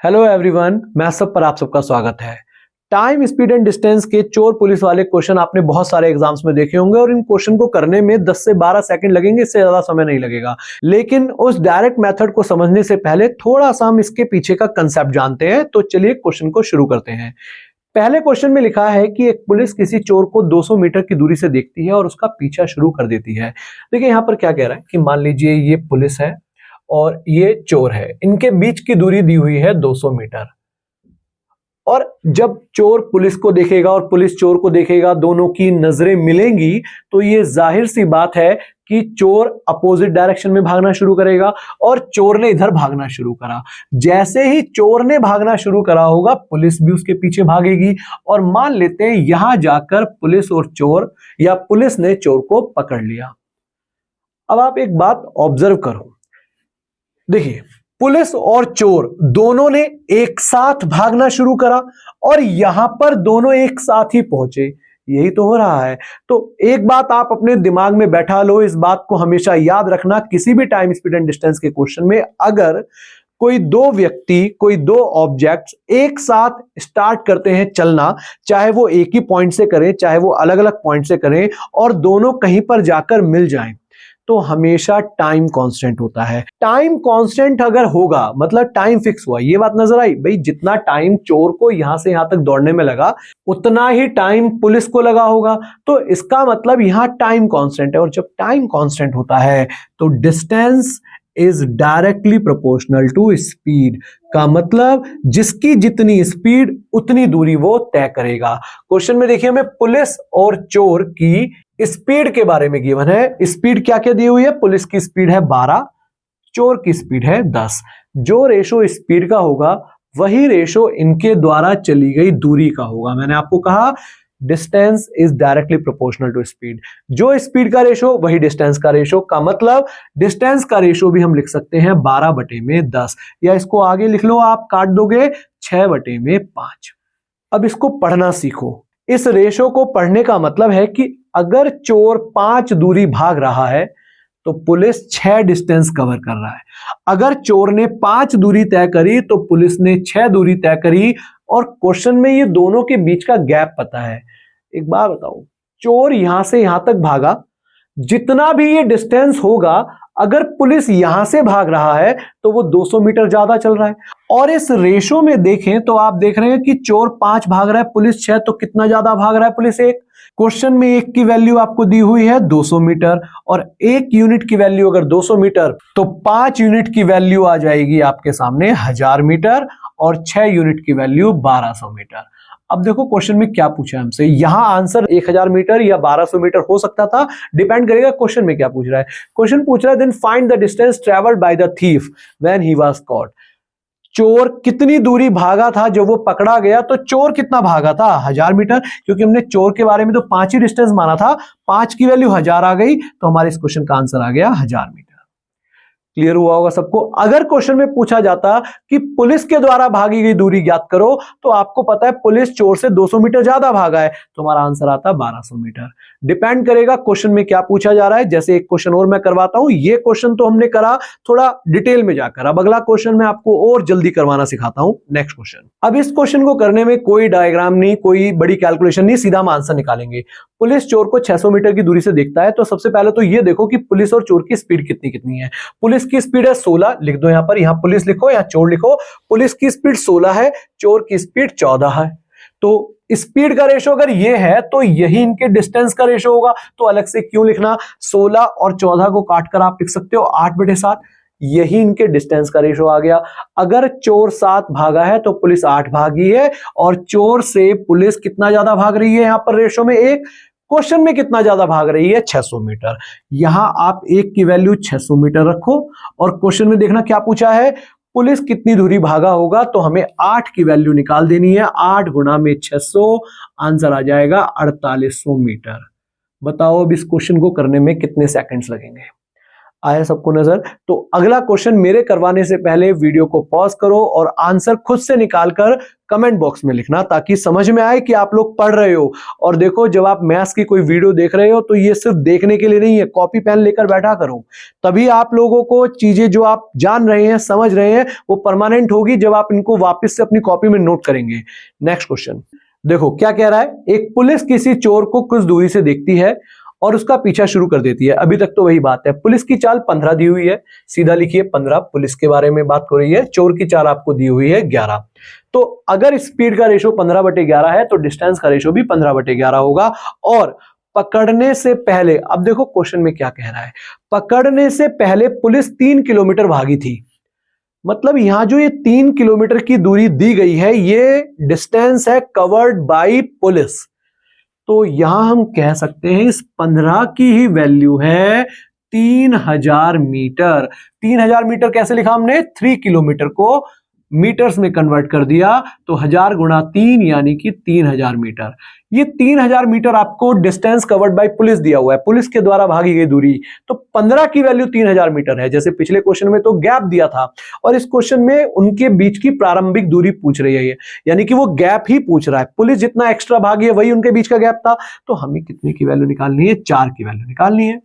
Hello everyone, maths पर आप सबका स्वागत है। टाइम, स्पीड एंड डिस्टेंस के चोर पुलिस वाले क्वेश्चन आपने बहुत सारे एग्जाम्स में देखे होंगे और इन क्वेश्चन को करने में 10 से 12 सेकंड लगेंगे, इससे ज्यादा समय नहीं लगेगा। लेकिन उस डायरेक्ट मेथड को समझने से पहले थोड़ा सा हम इसके पीछे का कंसेप्ट जानते हैं। तो चलिए क्वेश्चन को शुरू करते हैं। पहले क्वेश्चन में लिखा है कि एक पुलिस किसी चोर को 200 मीटर की दूरी से देखती है और उसका पीछा शुरू कर देती है। देखिए यहाँ पर क्या कह रहा है कि मान लीजिए ये पुलिस है और ये चोर है, इनके बीच की दूरी दी हुई है 200 मीटर। और जब चोर पुलिस को देखेगा और पुलिस चोर को देखेगा, दोनों की नजरें मिलेंगी, तो ये जाहिर सी बात है कि चोर अपोजिट डायरेक्शन में भागना शुरू करेगा और चोर ने इधर भागना शुरू करा। जैसे ही चोर ने भागना शुरू करा होगा, पुलिस भी उसके पीछे भागेगी और मान लेते हैं यहां जाकर पुलिस और चोर या पुलिस ने चोर को पकड़ लिया। अब आप एक बात ऑब्जर्व करो, देखिए पुलिस और चोर दोनों ने एक साथ भागना शुरू करा और यहां पर दोनों एक साथ ही पहुंचे। यही तो हो रहा है। तो एक बात आप अपने दिमाग में बैठा लो, इस बात को हमेशा याद रखना, किसी भी टाइम, स्पीड एंड डिस्टेंस के क्वेश्चन में अगर कोई दो व्यक्ति, कोई दो ऑब्जेक्ट्स एक साथ स्टार्ट करते हैं चलना, चाहे वो एक ही पॉइंट से करें, चाहे वो अलग अलग पॉइंट से करें, और दोनों कहीं पर जाकर मिल जाएं, तो हमेशा टाइम कांस्टेंट होता है। टाइम कांस्टेंट अगर होगा मतलब टाइम फिक्स हुआ। ये बात नजर आई भाई, जितना टाइम चोर को यहां से यहां तक दौड़ने में लगा उतना ही टाइम पुलिस को लगा होगा। तो इसका मतलब यहां टाइम कांस्टेंट है, और जब टाइम कांस्टेंट होता है तो distance is directly proportional to speed. का मतलब जिसकी जितनी स्पीड उतनी दूरी वो तय करेगा। क्वेश्चन में देखिए हमें पुलिस और चोर की स्पीड के बारे में गिवन है। स्पीड क्या क्या दी हुई है? पुलिस की स्पीड है 12, चोर की स्पीड है 10। जो रेशो स्पीड का होगा वही रेशो इनके द्वारा चली गई दूरी का होगा। मैंने आपको कहा distance is directly proportional to speed. जो स्पीड का रेशो वही डिस्टेंस का रेशो। का मतलब डिस्टेंस का रेशो भी हम लिख सकते हैं 12/10, या इसको आगे लिख लो, आप काट दोगे 6/5। अब इसको पढ़ना सीखो। इस रेशो को पढ़ने का मतलब है कि अगर चोर 5 दूरी भाग रहा है तो पुलिस 6 डिस्टेंस कवर कर रहा है। अगर चोर ने 5 दूरी तय करी तो पुलिस ने 6 दूरी तय करी, और क्वेश्चन में ये दोनों के बीच का गैप पता है। एक बात बताओ, चोर यहां से यहां तक भागा, जितना भी ये डिस्टेंस होगा, अगर पुलिस यहां से भाग रहा है तो वो 200 मीटर ज्यादा चल रहा है। और इस रेशो में देखें तो आप देख रहे हैं कि चोर 5 भाग रहा है, पुलिस 6, तो कितना ज्यादा भाग रहा है? पुलिस 1। क्वेश्चन में 1 की वैल्यू आपको दी हुई है 200 मीटर, और 1 यूनिट की वैल्यू अगर 200 मीटर तो 5 यूनिट की वैल्यू आ जाएगी आपके सामने 1000 मीटर, और 6 यूनिट की वैल्यू 1200 मीटर। अब देखो क्वेश्चन में क्या पूछा हमसे। यहां आंसर 1000 मीटर या 1200 मीटर हो सकता था, डिपेंड करेगा क्वेश्चन में क्या पूछ रहा है। क्वेश्चन पूछ रहा है then find the distance travelled by the thief when he was caught. चोर कितनी दूरी भागा था जब वो पकड़ा गया? तो चोर कितना भागा था? 1000 मीटर, क्योंकि हमने चोर के बारे में तो 5 ही डिस्टेंस माना था। 5 की वैल्यू 1000 आ गई, तो हमारे इस क्वेश्चन का आंसर आ गया 1000 मीटर। क्लियर हुआ होगा सबको। अगर क्वेश्चन में पूछा जाता कि पुलिस के द्वारा भागी गई दूरी ज्ञात करो, तो आपको पता है पुलिस चोर से 200 मीटर ज्यादा भागा है, तो हमारा आंसर आता 1200 मीटर। डिपेंड करेगा क्वेश्चन में क्या पूछा जा रहा है। जैसे एक क्वेश्चन और मैं करवाता हूं, ये क्वेश्चन तो हमने करा थोड़ा डिटेल में जाकर, अब अगला क्वेश्चन मैं आपको और जल्दी करवाना सिखाता हूं। Next question. अब इस क्वेश्चन को करने में कोई डायग्राम नहीं, कोई बड़ी कैलकुलेशन नहीं, सीधा हम आंसर निकालेंगे। पुलिस चोर को 600 मीटर की दूरी से देखता है, तो सबसे पहले तो ये देखो कि पुलिस और चोर की स्पीड कितनी कितनी है। पुलिस की स्पीड है 16, लिख दो यहां पर, यहां पुलिस लिखो या चोर लिखो। पुलिस की स्पीड 16 है, चोर की स्पीड 14 है। तो स्पीड का रेशो अगर ये है तो यही इनके डिस्टेंस का रेशो होगा। तो अलग से क्यों लिखना? 16 और 14 को काटकर आप लिख सकते हो 8/7, यही इनके डिस्टेंस का रेशो आ गया। अगर चोर 7 भागा है तो पुलिस 8 भागी है, और चोर से पुलिस कितना ज्यादा भाग रही है यहां पर रेशो में 1। क्वेश्चन में कितना ज्यादा भाग रही है? 600 मीटर। यहां आप 1 की वैल्यू 600 मीटर रखो, और क्वेश्चन में देखना क्या पूछा है, पुलिस कितनी दूरी भागा होगा, तो हमें 8 की वैल्यू निकाल देनी है। 8 गुणा में 600, आंसर आ जाएगा 4800 मीटर। बताओ अब इस क्वेश्चन को करने में कितने सेकंड्स लगेंगे? आया सबको नजर? तो अगला क्वेश्चन मेरे करवाने से पहले वीडियो को पॉज करो और आंसर खुद से निकालकर कमेंट बॉक्स में लिखना, ताकि समझ में आए कि आप लोग पढ़ रहे हो। और देखो, जब आप मैथ्स की कोई वीडियो देख रहे हो तो ये सिर्फ देखने के लिए नहीं है, कॉपी पेन लेकर बैठा करो, तभी आप लोगों को चीजें जो आप जान रहे हैं, समझ रहे हैं, वो परमानेंट होगी जब आप इनको वापस से अपनी कॉपी में नोट करेंगे। नेक्स्ट क्वेश्चन देखो क्या कह रहा है। एक पुलिस किसी चोर को कुछ दूरी से देखती है और उसका पीछा शुरू कर देती है। अभी तक तो वही बात है, पुलिस की चाल 15 दी हुई है, सीधा लिखिए 15, पुलिस के बारे में बात हो रही है। चोर की चाल आपको दी हुई है 11। तो अगर स्पीड का रेशो 15/11 है तो डिस्टेंस का रेशो भी 15/11 होगा। और पकड़ने से पहले, अब देखो क्वेश्चन में क्या कह रहा है, पकड़ने से पहले पुलिस 3 किलोमीटर भागी थी। मतलब यहां जो ये 3 किलोमीटर की दूरी दी गई है, ये डिस्टेंस है कवर्ड बाय पुलिस। तो यहां हम कह सकते हैं इस 15 की ही वैल्यू है 3000 मीटर। 3000 मीटर कैसे लिखा हमने? 3 किलोमीटर को मीटर्स में कन्वर्ट कर दिया, तो 1000 गुणा 3 यानी कि 3000 मीटर। ये 3000 मीटर आपको डिस्टेंस कवर्ड बाय पुलिस दिया हुआ है, पुलिस के द्वारा भागी गई दूरी। तो 15 की वैल्यू 3000 मीटर है। जैसे पिछले क्वेश्चन में तो गैप दिया था, और इस क्वेश्चन में उनके बीच की प्रारंभिक दूरी पूछ रही है ये, यानी कि वो गैप ही पूछ रहा है। पुलिस जितना एक्स्ट्रा भागी है वही उनके बीच का गैप था। तो हमें कितने की वैल्यू निकालनी है? 4 की वैल्यू निकालनी है।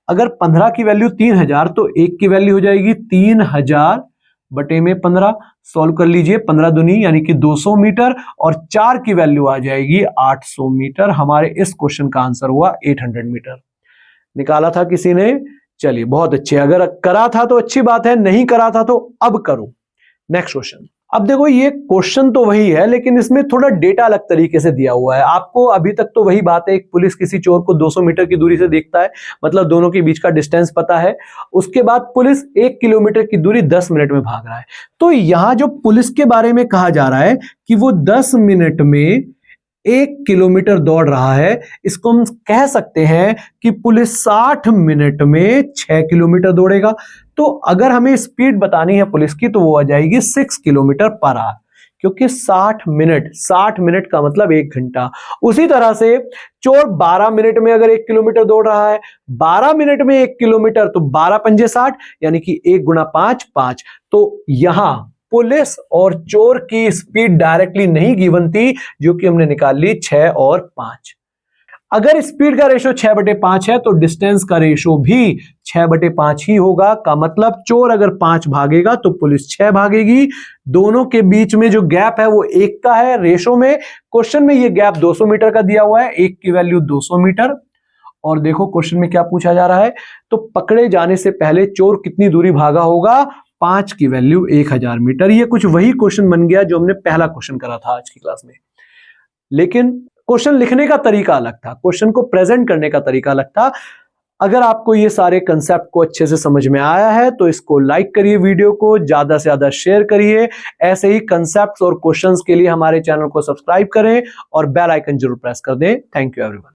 अगर 15 की वैल्यू 3000 तो 1 की वैल्यू हो जाएगी 3000 बटे में 15। सॉल्व कर लीजिए, 15 दूनी यानी कि 200 मीटर, और 4 की वैल्यू आ जाएगी 800 मीटर। हमारे इस क्वेश्चन का आंसर हुआ 800 मीटर। निकाला था किसी ने? चलिए बहुत अच्छे। अगर करा था तो अच्छी बात है, नहीं करा था तो अब करो। Next question. अब देखो, ये क्वेश्चन तो वही है लेकिन इसमें थोड़ा डेटा अलग तरीके से दिया हुआ है आपको। अभी तक तो वही बात है, एक पुलिस किसी चोर को 200 मीटर की दूरी से देखता है, मतलब दोनों के बीच का डिस्टेंस पता है। उसके बाद पुलिस 1 किलोमीटर की दूरी 10 मिनट में भाग रहा है। तो यहां जो पुलिस के बारे में कहा जा रहा है कि वो 10 मिनट में 1 किलोमीटर दौड़ रहा है, इसको हम कह सकते हैं कि पुलिस 60 मिनट में 6 किलोमीटर दौड़ेगा। तो अगर हमें स्पीड बतानी है पुलिस की तो वो आ जाएगी 6 किलोमीटर पर आवर, क्योंकि 60 मिनट का मतलब 1 घंटा। उसी तरह से चोर 12 मिनट में अगर 1 किलोमीटर दौड़ रहा है, 12 मिनट में 1 किलोमीटर, तो 12 पंजे 60 यानी कि 1 गुणा 5 5। तो यहां पुलिस और चोर की स्पीड डायरेक्टली नहीं गिवन थी, जो कि हमने निकाल ली 6 और 5। अगर स्पीड का रेशो 6/5 है तो डिस्टेंस का रेशो भी 6/5 ही होगा। का मतलब चोर अगर 5 भागेगा तो पुलिस 6 भागेगी। दोनों के बीच में जो गैप है वो 1 का है रेशो में। क्वेश्चन में ये गैप 200 मीटर का दिया हुआ है, 1 की वैल्यू 200 मीटर। और देखो क्वेश्चन में क्या पूछा जा रहा है, तो पकड़े जाने से पहले चोर कितनी दूरी भागा होगा? 5 की वैल्यू 1000 मीटर। ये कुछ वही क्वेश्चन बन गया जो हमने पहला क्वेश्चन करा था आज की क्लास में, लेकिन क्वेश्चन लिखने का तरीका अलग था, क्वेश्चन को प्रेजेंट करने का तरीका अलग था। अगर आपको ये सारे कंसेप्ट को अच्छे से समझ में आया है तो इसको लाइक करिए, वीडियो को ज्यादा से ज्यादा शेयर करिए। ऐसे ही कंसेप्ट्स और क्वेश्चंस के लिए हमारे चैनल को सब्सक्राइब करें और बेल आइकन जरूर प्रेस कर दें। Thank you everyone.